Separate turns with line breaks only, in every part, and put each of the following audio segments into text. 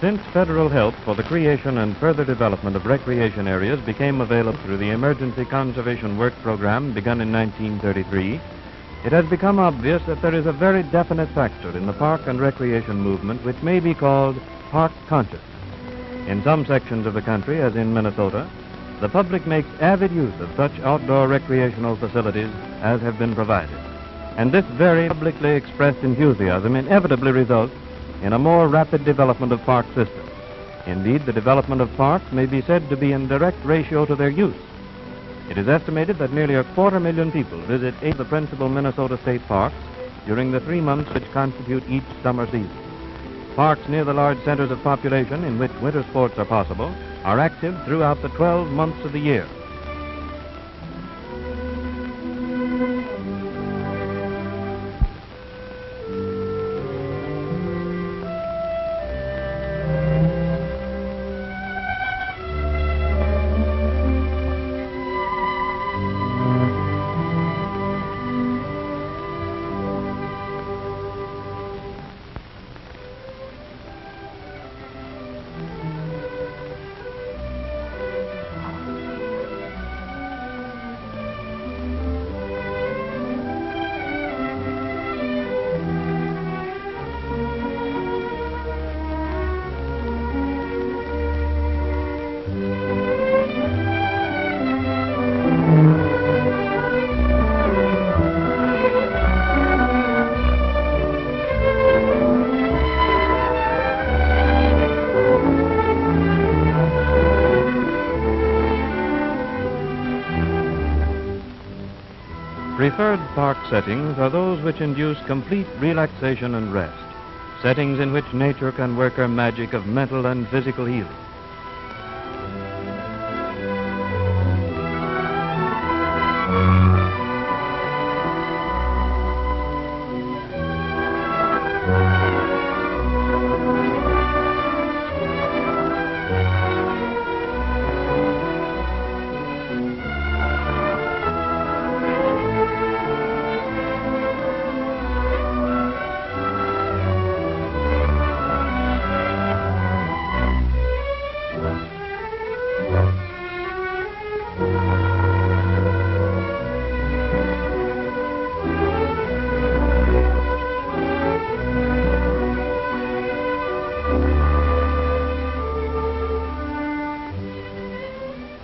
Since federal help for the creation and further development of recreation areas became available through the Emergency Conservation Work Program begun in 1933, it has become obvious that there is a very definite factor in the park and recreation movement which may be called park conscious. In some sections of the country, as in Minnesota, the public makes avid use of such outdoor recreational facilities as have been provided. And this very publicly expressed enthusiasm inevitably results in a more rapid development of park systems. Indeed, the development of parks may be said to be in direct ratio to their use. It is estimated that nearly 250,000 people visit 8 of the principal Minnesota state parks during the 3 months which constitute each summer season. Parks near the large centers of population in which winter sports are possible are active throughout the 12 months of the year. Preferred park settings are those which induce complete relaxation and rest, settings in which nature can work her magic of mental and physical healing.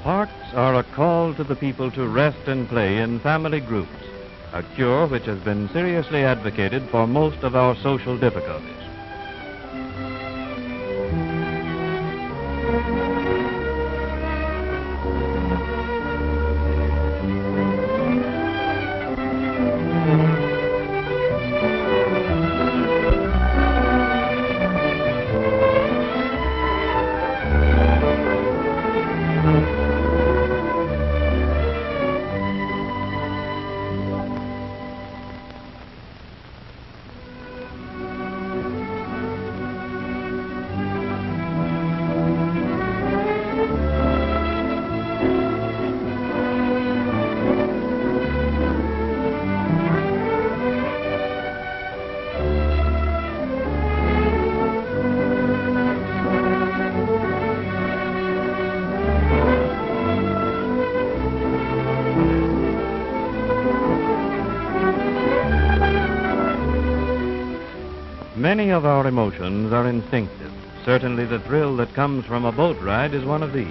Parks are a call to the people to rest and play in family groups, a cure which has been seriously advocated for most of our social difficulties. Many of our emotions are instinctive. Certainly the thrill that comes from a boat ride is one of these.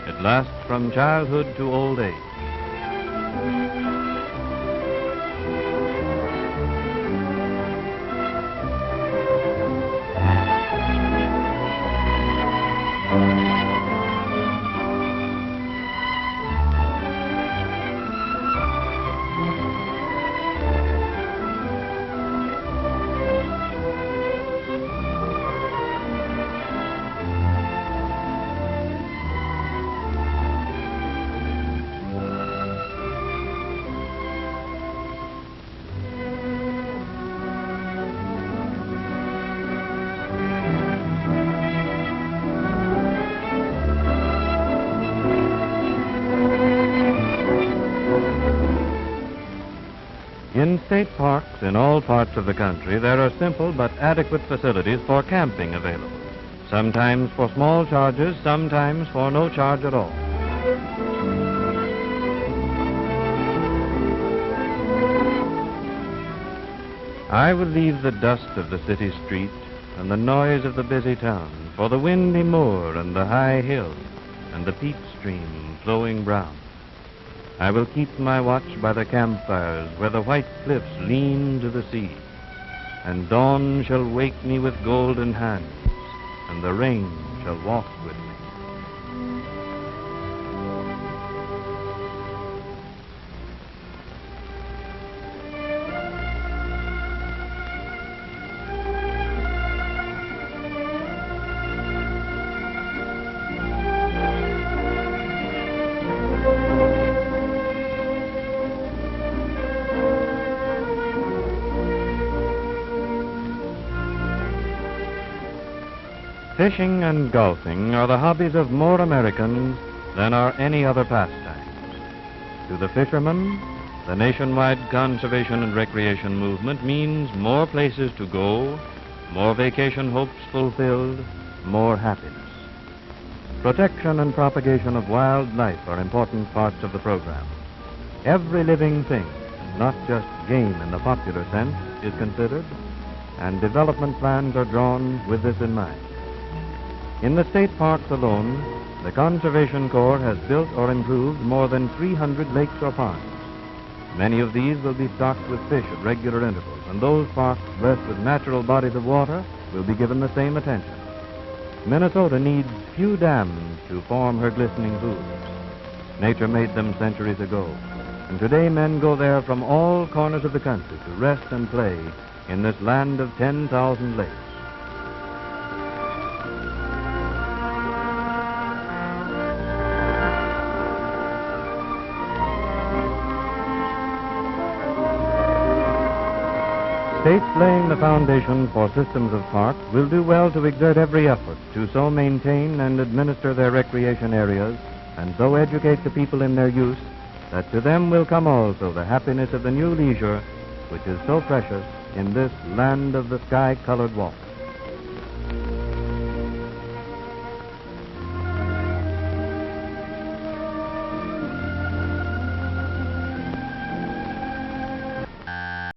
It lasts from childhood to old age. In state parks in all parts of the country, there are simple but adequate facilities for camping available. sometimes for small charges, sometimes for no charge at all. I will leave the dust of the city street and the noise of the busy town for the windy moor and the high hill and the peat stream flowing brown. I will keep my watch by the campfires where the white cliffs lean to the sea, and dawn shall wake me with golden hands, and the rain shall walk with me. Fishing and golfing are the hobbies of more Americans than are any other pastimes. To the fisherman, the nationwide conservation and recreation movement means more places to go, more vacation hopes fulfilled, more happiness. Protection and propagation of wildlife are important parts of the program. Every living thing, not just game in the popular sense, is considered, and development plans are drawn with this in mind. In the state parks alone, the Conservation Corps has built or improved more than 300 lakes or ponds. Many of these will be stocked with fish at regular intervals, and those parks blessed with natural bodies of water will be given the same attention. Minnesota needs few dams to form her glistening pools. Nature made them centuries ago, and today men go there from all corners of the country to rest and play in this land of 10,000 lakes. States laying the foundation for systems of parks will do well to exert every effort to so maintain and administer their recreation areas and so educate the people in their use that to them will come also the happiness of the new leisure which is so precious in this land of the sky-colored walk.